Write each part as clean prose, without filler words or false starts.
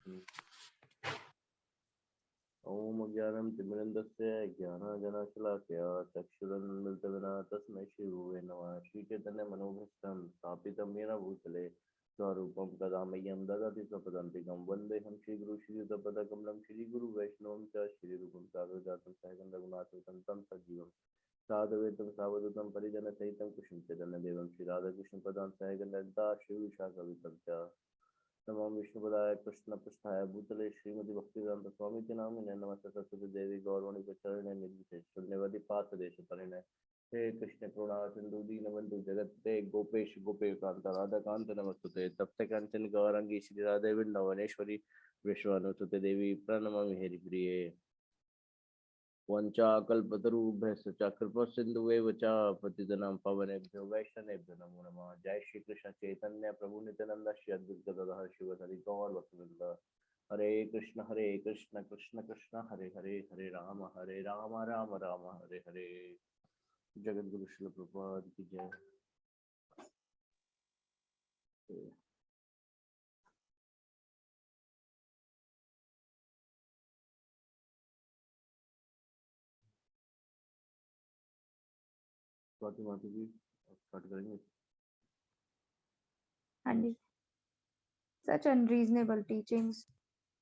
Om Gyanam Timirandasya Gyana Janashalakya Chakshuranmiltavana Tasmai Shri Guruve Namah Shri Chaitanya Manobhastam Stapitam Yena Bhutale Swarupam Kadamayam Dadati Sapadantikam Vandeham Shri Guru Shri Yudapadakamalam Shri Guru Vaishnavam Cha Shri Rupam Sagrajatam Sahaganda Gunasatam Tam Sajivam Sadhavetam Savadutam Parijana Sahitam Kushim Chaitanya Devam Shri Radha Krishna Padan Sahaganda Da Shri Vishaka Vitamcha नमो विष्णुपदाय कृष्ण पृष्ठाय भूतले श्रीमती भक्तिवेदांत स्वामी के नाम ने नमस्ते सरस्वती देवी गौरवाणी प्रचरण निर्विशेष शून्यवादी पात्र देश परिणय हे कृष्ण करुणा सिंधु दीनबंधु जगत्ते गोपेश गोपेकांत राधा कांत नमस्तुते तप्त कांचन गौरंगी श्री राधे वृंदावनेश्वरी विश्वानुसुते देवी प्रणमामि हरिप्रिये वंचाकल्पतरुभ्यश्च च कृपासिन्धुभ्यश्च च पतितनां पावनेभ्यो वैष्णवेभ्यो नमो नमः। जय श्री कृष्ण चैतन्य प्रभु नित्यानंद श्री अद्वैत गदाधर शिवसरि गौर भक्तवृंद। हरे कृष्ण कृष्ण कृष्ण हरे हरे हरे राम राम राम हरे हरे। जगत गुरु श्रील प्रभुपाद की जय। स्वाति माता जी स्टार्ट करेंगे। And such unreasonable teachings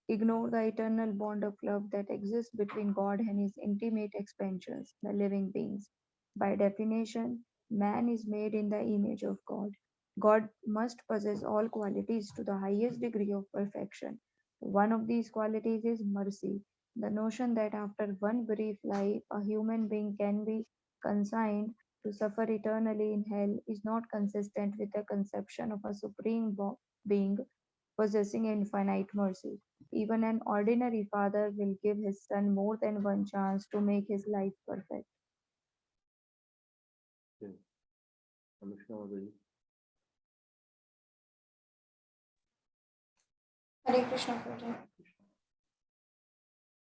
ignore the eternal bond of love that exists between God and his intimate expansions, the living beings. By definition, man is made in the image of God. God must possess all qualities to the highest degree of perfection. One of these qualities is mercy. The notion that after one brief life a human being can be consigned to suffer eternally in hell is not consistent with the conception of a supreme being possessing infinite mercy. Even an ordinary father will give his son more than one chance to make his life perfect. Hare Krishna Prabhuji.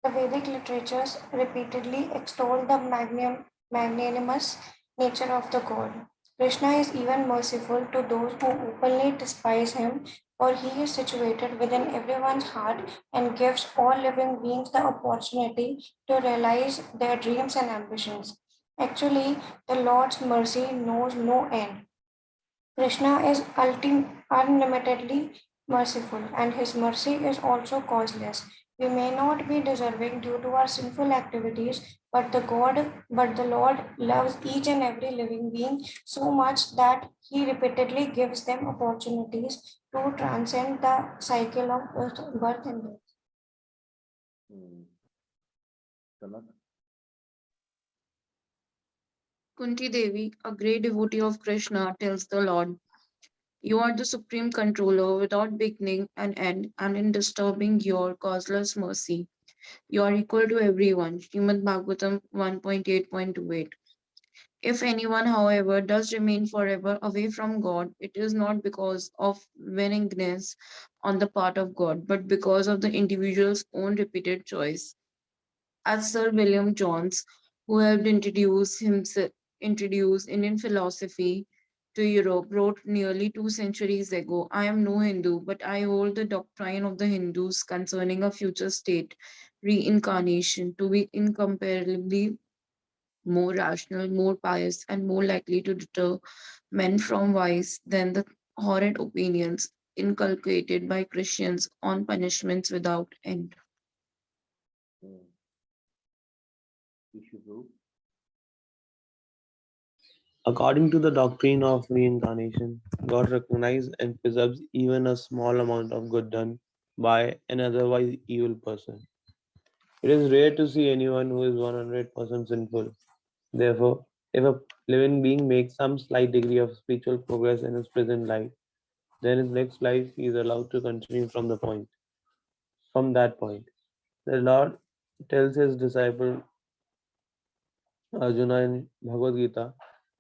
The Vedic literatures repeatedly extol the magnanimous nature of the god. Krishna is even merciful to those who openly despise him, for he is situated within everyone's heart and gives all living beings the opportunity to realize their dreams and ambitions. Actually, the Lord's mercy knows no end. Krishna is unlimitedly merciful, and his mercy is also causeless. We may not be deserving due to our sinful activities, but the Lord loves each and every living being so much that he repeatedly gives them opportunities to transcend the cycle of birth and death. Kunti Devi, a great devotee of Krishna, tells the Lord, "You are the supreme controller without beginning and end, and in disturbing your causeless mercy, you are equal to everyone." Srimad Bhagavatam 1.8.28. If anyone, however, does remain forever away from God, it is not because of willingness on the part of God, but because of the individual's own repeated choice. As Sir William Jones, who helped introduce Indian philosophy to Europe, wrote nearly 2 centuries ago, "I am no Hindu, but I hold the doctrine of the Hindus concerning a future state, reincarnation, to be incomparably more rational, more pious, and more likely to deter men from vice than the horrid opinions inculcated by Christians on punishments without end." According to the doctrine of reincarnation, God recognizes and preserves even a small amount of good done by an otherwise evil person. It is rare to see anyone who is 100% sinful. Therefore, if a living being makes some slight degree of spiritual progress in his present life, then his next life he is allowed to continue from that point. The Lord tells his disciple Arjuna in Bhagavad Gita,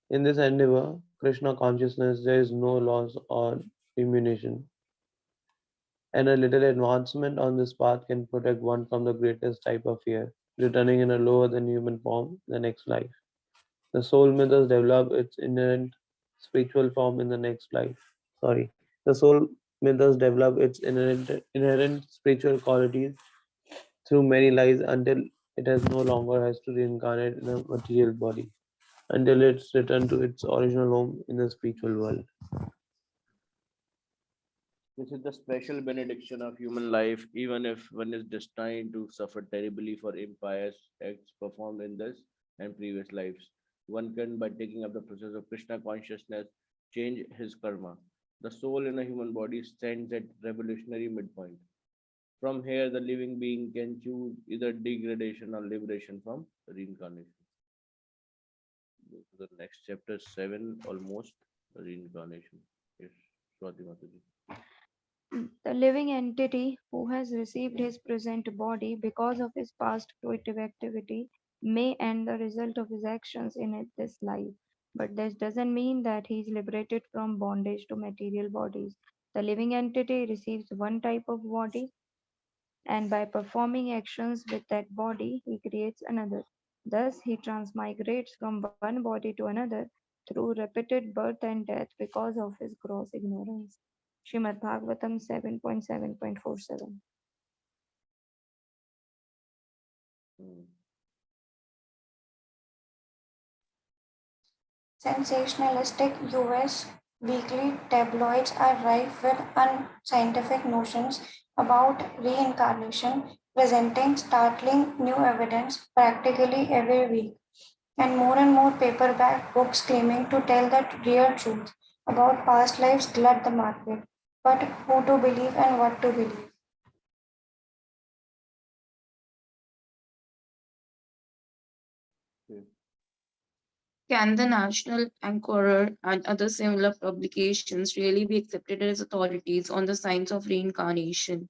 in this endeavor, Krishna consciousness, there is no loss or diminution, and a little advancement on this path can protect one from the greatest type of fear, returning in a lower than human form in the next life. The soul may thus develop its inherent spiritual form in the next life. The soul may thus develop its inherent spiritual qualities through many lives until it has no longer has to reincarnate in a material body, until it's returned to its original home in the spiritual world. This is the special benediction of human life, even if one is destined to suffer terribly for impious acts performed in this and previous lives. One can, by taking up the process of Krishna consciousness, change his karma. The soul in a human body stands at revolutionary midpoint. From here, the living being can choose either degradation or liberation from reincarnation. Go to the next chapter 7, almost reincarnation. Yes, Swati Mataji. The living entity who has received his present body because of his past fruitive activity may end the result of his actions in this life. But this doesn't mean that he is liberated from bondage to material bodies. The living entity receives one type of body, and by performing actions with that body, he creates another. Thus, he transmigrates from one body to another through repeated birth and death because of his gross ignorance. Srimad Bhagavatam 7.7.47. Hmm. Sensationalistic US weekly tabloids are rife with unscientific notions about reincarnation, presenting startling new evidence practically every week, and more paperback books claiming to tell the real truth about past lives glut the market. But who to believe and what to believe? Okay. Can the National Enquirer and other similar publications really be accepted as authorities on the science of reincarnation?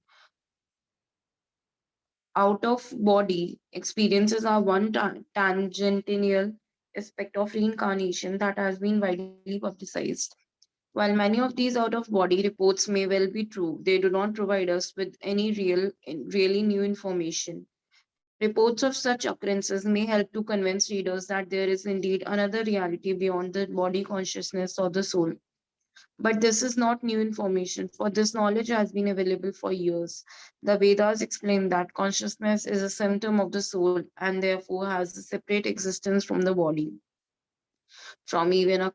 Out of body experiences are one tangential aspect of reincarnation that has been widely publicized. While many of these out of body reports may well be true, they do not provide us with any really new information. Reports of such occurrences may help to convince readers that there is indeed another reality beyond the body consciousness or the soul. But this is not new information, for this knowledge has been available for years. The Vedas explain that consciousness is a symptom of the soul and therefore has a separate existence from the body. From even a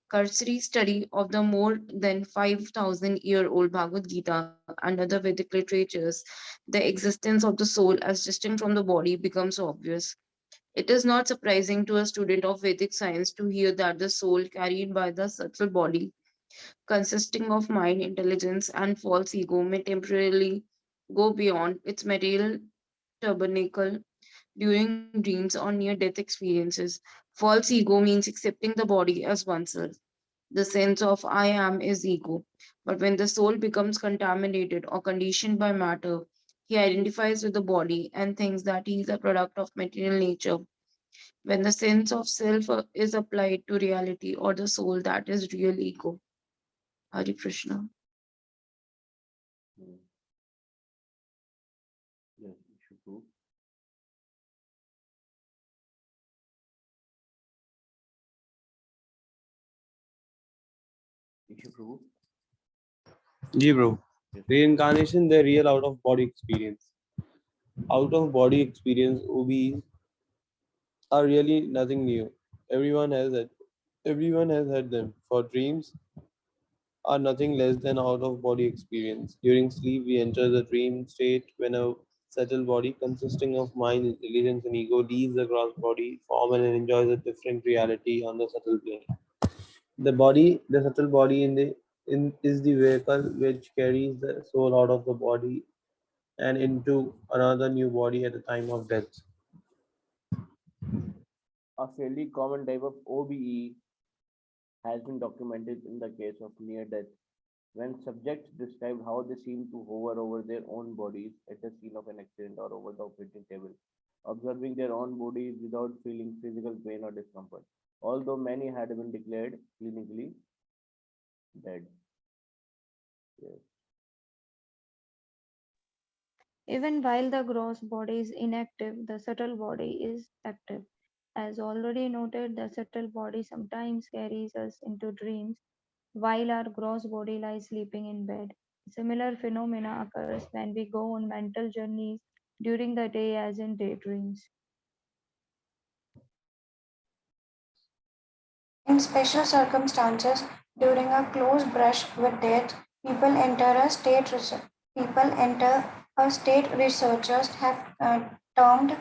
cursory study of the more than 5,000-year-old Bhagavad Gita and other Vedic literatures, the existence of the soul as distinct from the body becomes obvious. It is not surprising to a student of Vedic science to hear that the soul carried by the subtle body, consisting of mind, intelligence, and false ego, may temporarily go beyond its material tabernacle during dreams or near death experiences. False ego means accepting the body as oneself. The sense of I am is ego. But when the soul becomes contaminated or conditioned by matter, he identifies with the body and thinks that he is a product of material nature. When the sense of self is applied to reality or the soul, that is real ego. Hari Krishna. Hmm. Yes, issue 2. Issue 2. Ji bro. Yes. Reincarnation, the real out of body experience. Out of body experience, OBs are really nothing new. Everyone has it. Everyone has had them. For dreams are nothing less than out of body experience. During sleep, we enter the dream state when a subtle body consisting of mind, intelligence, and ego leaves the gross body form and enjoys a different reality on the subtle plane. The subtle body is the vehicle which carries the soul out of the body and into another new body at the time of death. A fairly common type of OBE has been documented in the case of near death, when subjects describe how they seem to hover over their own bodies at the scene of an accident or over the operating table, observing their own bodies without feeling physical pain or discomfort, although many had been declared clinically dead. Yes. Even while the gross body is inactive, the subtle body is active. As already noted, the subtle body sometimes carries us into dreams while our gross body lies sleeping in bed. Similar phenomena occurs when we go on mental journeys during the day as in daydreams. In special circumstances, during a close brush with death, people enter a state researchers have termed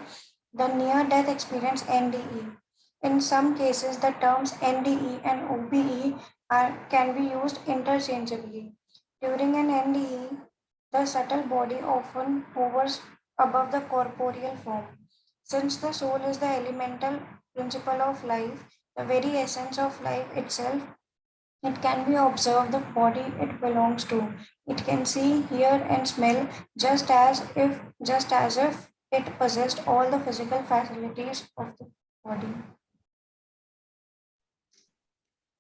the near-death experience (NDE). In some cases, the terms NDE and OBE can be used interchangeably. During an NDE, the subtle body often hovers above the corporeal form. Since the soul is the elemental principle of life, the very essence of life itself, it can be observed the body it belongs to. It can see, hear, and smell just as if it possessed all the physical facilities of the body.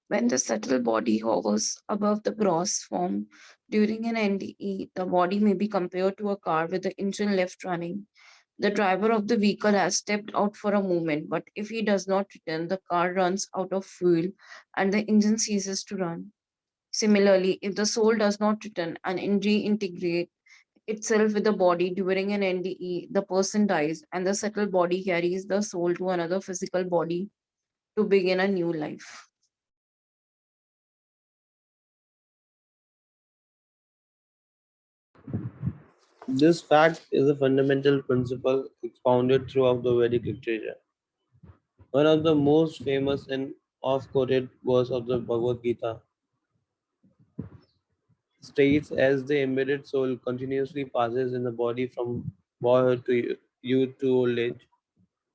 When the subtle body hovers above the gross form during an NDE, the body may be compared to a car with the engine left running. The driver of the vehicle has stepped out for a moment, but if he does not return, the car runs out of fuel and the engine ceases to run. Similarly, if the soul does not return and reintegrate itself with the body during an NDE, the person dies and the subtle body carries the soul to another physical body to begin a new life. This fact is a fundamental principle expounded throughout the Vedic literature. One of the most famous and oft-quoted verse of the Bhagavad Gita states, as the embedded soul continuously passes in the body from boyhood to youth to old age,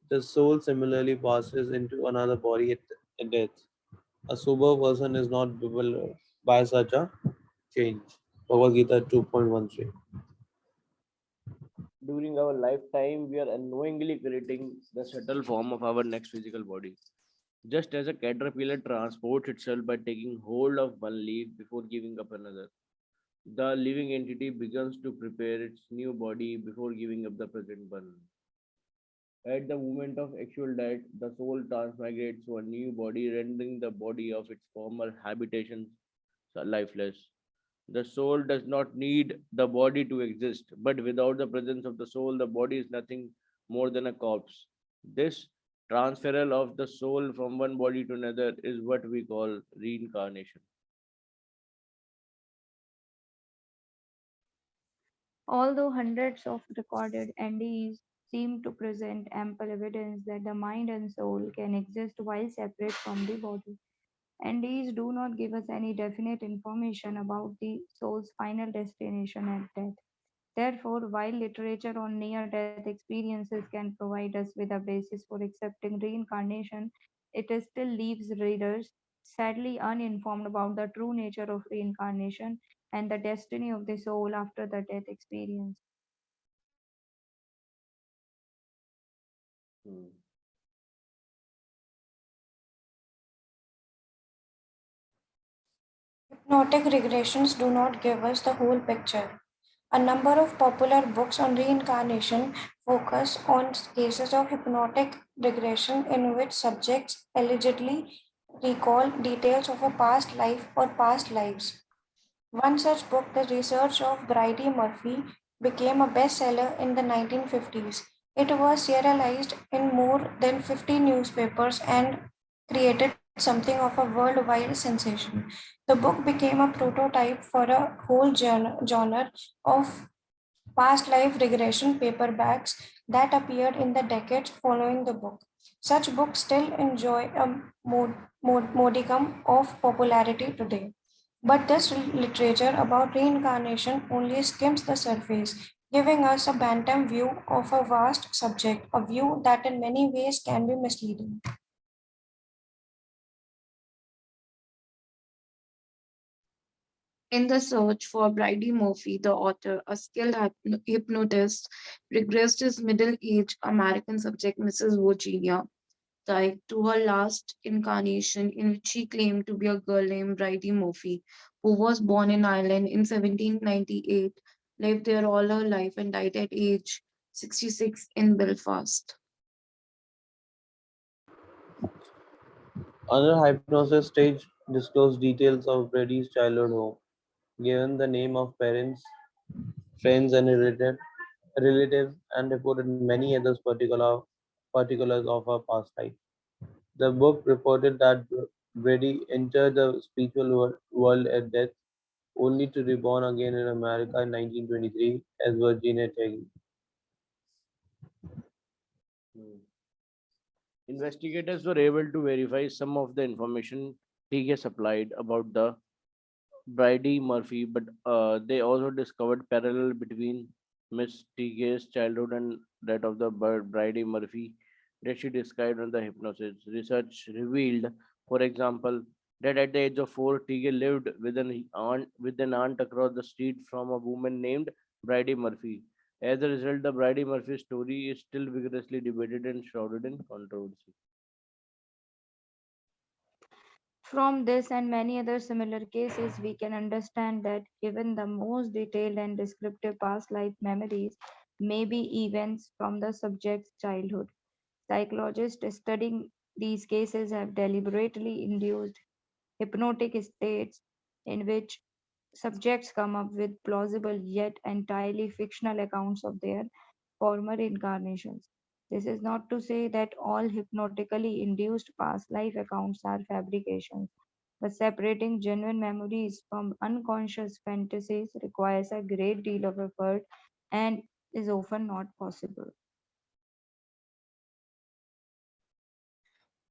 the soul similarly passes into another body at death. A sober person is not bewildered by such a change. Bhagavad Gita 2.13. During our lifetime, we are unknowingly creating the subtle form of our next physical body. Just as a caterpillar transports itself by taking hold of one leaf before giving up another, the living entity begins to prepare its new body before giving up the present one. At the moment of actual death, the soul transmigrates to a new body, rendering the body of its former habitation lifeless. The soul does not need the body to exist, but without the presence of the soul, the body is nothing more than a corpse. This transferal of the soul from one body to another is what we call reincarnation. Although hundreds of recorded NDEs seem to present ample evidence that the mind and soul can exist while separate from the body, NDEs do not give us any definite information about the soul's final destination at death. Therefore, while literature on near death experiences can provide us with a basis for accepting reincarnation, it still leaves readers sadly uninformed about the true nature of reincarnation and the destiny of the soul after the death experience. Hmm. Hypnotic regressions do not give us the whole picture. A number of popular books on reincarnation focus on cases of hypnotic regression in which subjects allegedly recall details of a past life or past lives. One such book, The Research of Brady Murphy, became a bestseller in the 1950s. It was serialized in more than 50 newspapers and created something of a worldwide sensation. The book became a prototype for a whole genre of past life regression paperbacks that appeared in the decades following the book. Such books still enjoy a modicum of popularity today. But this literature about reincarnation only skims the surface, giving us a bantam view of a vast subject, a view that in many ways can be misleading. In the search for Brady Murphy, the author, a skilled hypnotist, regressed his middle-aged American subject, Mrs. Virginia, Tyke, to her last incarnation, in which she claimed to be a girl named Bridie Murphy, who was born in Ireland in 1798, lived there all her life, and died at age 66 in Belfast. Another hypnosis stage disclosed details of Brady's childhood home. given the name of parents, friends, and relatives, and reported many others particulars of her past life. The book reported that Brady entered the spiritual world at death, only to reborn again in America in 1923 as Virginia Teggy. Hmm. Investigators were able to verify some of the information TK supplied about the Bridie Murphy, but they also discovered parallel between Miss TK's childhood and that of the Bridie Murphy that she described in the hypnosis. Research revealed, for example, that at the age of 4, TK lived with an aunt across the street from a woman named Bridie Murphy. As a result, the Bridie Murphy story is still vigorously debated and shrouded in controversy. From this and many other similar cases, we can understand that even the most detailed and descriptive past life memories may be events from the subject's childhood. Psychologists studying these cases have deliberately induced hypnotic states in which subjects come up with plausible yet entirely fictional accounts of their former incarnations. This is not to say that all hypnotically induced past life accounts are fabrications, but separating genuine memories from unconscious fantasies requires a great deal of effort and is often not possible.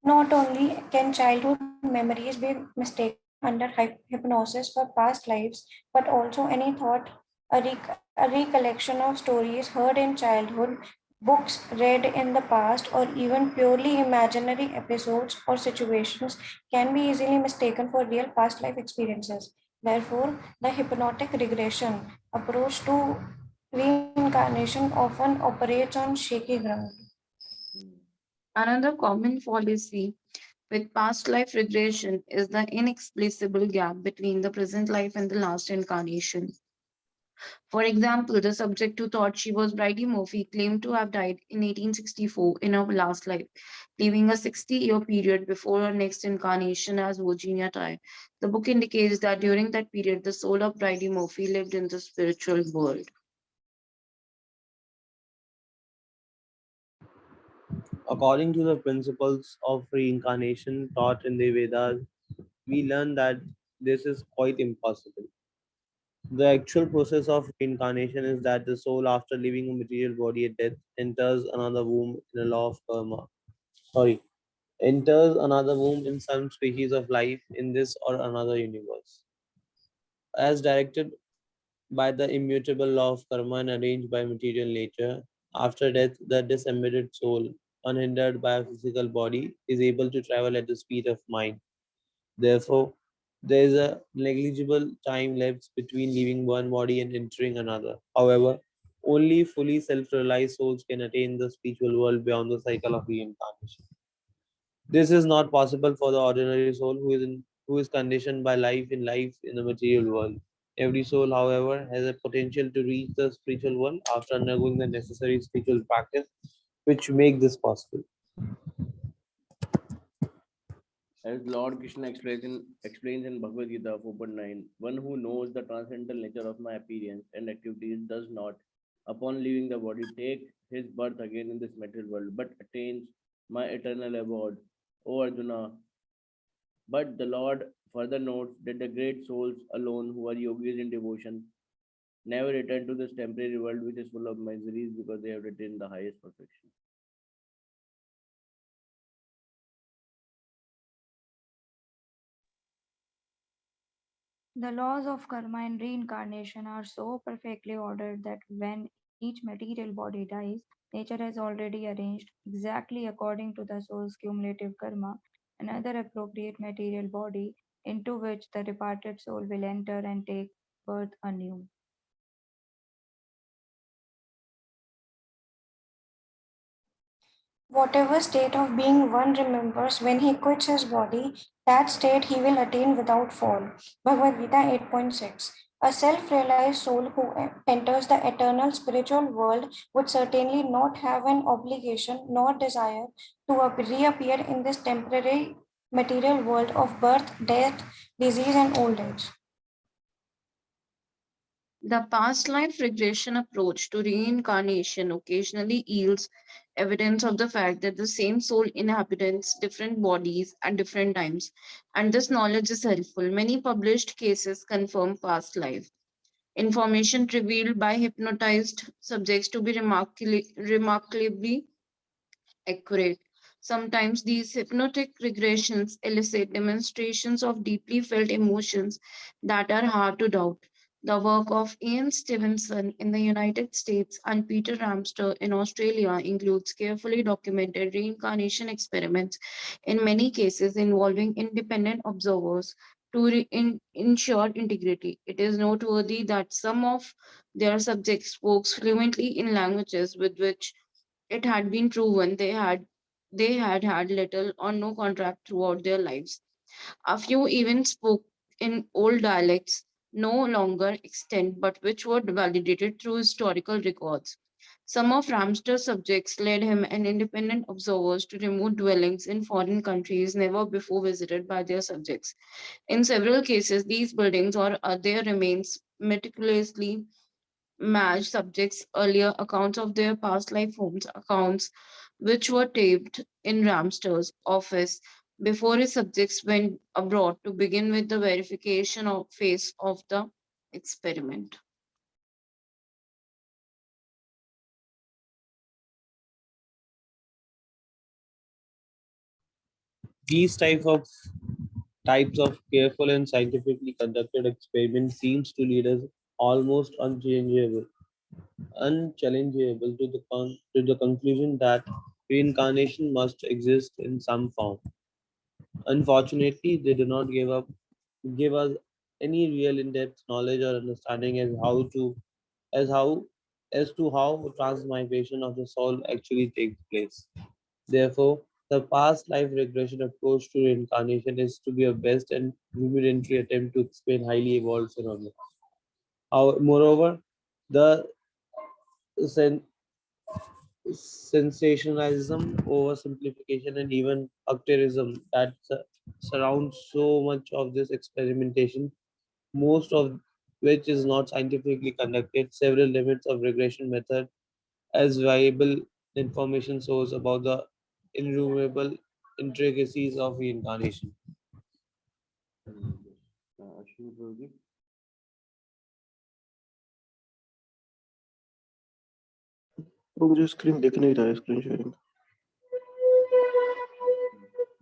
Not only can childhood memories be mistaken under hypnosis for past lives, but also any thought, a recollection of stories heard in childhood, books read in the past, or even purely imaginary episodes or situations can be easily mistaken for real past life experiences. Therefore, the hypnotic regression approach to reincarnation often operates on shaky ground. Hmm. Another common fallacy with past life regression is the inexplicable gap between the present life and the last incarnation. For example, the subject who thought she was Bridie Murphy claimed to have died in 1864 in her last life, leaving a 60-year period before her next incarnation as Virginia Ty. The book indicates that during that period, the soul of Bridie Murphy lived in the spiritual world. According to the principles of reincarnation taught in the Vedas, we learn that this is quite impossible. The actual process of reincarnation is that the soul, after leaving a material body at death, Sorry, enters another womb in some species of life in this or another universe. As directed by the immutable law of karma and arranged by material nature, after death, the disembedded soul, unhindered by a physical body, is able to travel at the speed of mind. Therefore, there is a negligible time lapse between leaving one body and entering another. However, only fully self realized souls can attain the spiritual world beyond the cycle of reincarnation. This is not possible for the ordinary soul who is conditioned by life in the material world. Every soul, however, has a potential to reach the spiritual world after undergoing the necessary spiritual practice, which make this possible. As Lord Krishna explains in Bhagavad Gita 4.9, one who knows the transcendental nature of my appearance and activities does not, upon leaving the body, take his birth again in this material world, but attains my eternal abode. O Arjuna, but the Lord further notes that the great souls alone who are yogis in devotion never return to this temporary world which is full of miseries because they have attained the highest perfection. The laws of karma and reincarnation are so perfectly ordered that when each material body dies, nature has already arranged, exactly according to the soul's cumulative karma, another appropriate material body into which the departed soul will enter and take birth anew. Whatever state of being one remembers when he quits his body, that state he will attain without fall. Bhagavad Gita 8.6. A self realized soul who enters the eternal spiritual world would certainly not have an obligation nor desire to reappear in this temporary material world of birth, death, disease, and old age. The past life regression approach to reincarnation occasionally yields evidence of the fact that the same soul inhabits different bodies at different times, and this knowledge is helpful. Many published cases confirm past life information revealed by hypnotized subjects to be remarkably accurate. Sometimes these hypnotic regressions elicit demonstrations of deeply felt emotions that are hard to doubt. The work of Ian Stevenson in the United States and Peter Ramster in Australia includes carefully documented reincarnation experiments, in many cases involving independent observers, to ensure integrity. It is noteworthy that some of their subjects spoke fluently in languages with which it had been proven they had had little or no contact throughout their lives. A few even spoke in old dialects no longer extant but which were validated through historical records. Some of Ramster's subjects led him and independent observers to remote dwellings in foreign countries never before visited by their subjects. In several cases, these buildings or their remains meticulously match subjects' earlier accounts of their past life homes, accounts which were taped in Ramster's office before his subjects went abroad to begin with the verification phase of the experiment. These types of careful and scientifically conducted experiments seems to lead us almost unchallengeable to the conclusion that reincarnation must exist in some form. Unfortunately, they do not give us any real in-depth knowledge or understanding as how as to how transmigration of the soul actually takes place. Therefore, the past life regression approach to reincarnation is to be a best and rudimentary attempt to explain highly evolved phenomena. Moreover, the sen- sensationalism, oversimplification, and even occultism that surrounds so much of this experimentation, most of which is not scientifically conducted, several limits of regression method as viable information source about the innumerable intricacies of reincarnation. Yes. Ashwini Prabhuji? वो मुझे screen दिख नहीं रहा है screen sharing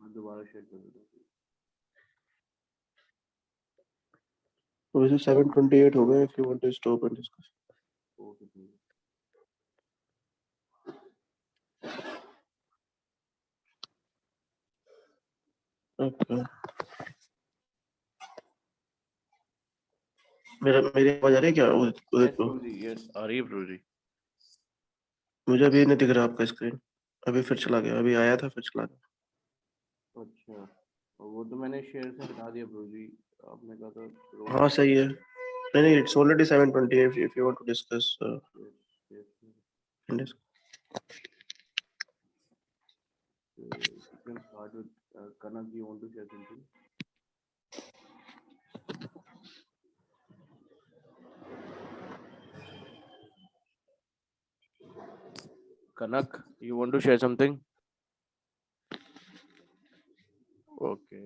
मैं दोबारा share कर देता हूँ. वैसे 7:28 हो गए if you want to stop and discuss. Okay, ठीक है. Okay. मेरी आवाज आ रही है क्या उदित Yes, को? Prabhuji. Yes, आ रही है Prabhuji. मुझे अभी नहीं दिख रहा आपका स्क्रीन. अभी फिर चला गया. अभी आया था फिर चला गया. अच्छा, वो तो मैंने शेयर से हटा दिया Prabhuji. आपने कहा था हाँ सही है. नहीं it's already 7:28 if you want to discuss yes, yes, yes. and discuss. You can start with Kanak. You want to share something? Kanak, you want to share something? Okay.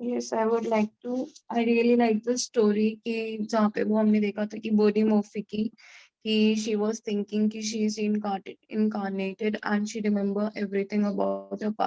Yes, I really like the story कि जहाँ पे वो हमने देखा था कि body Morphy की कि she was thinking कि she is incarnated and she remember everything about her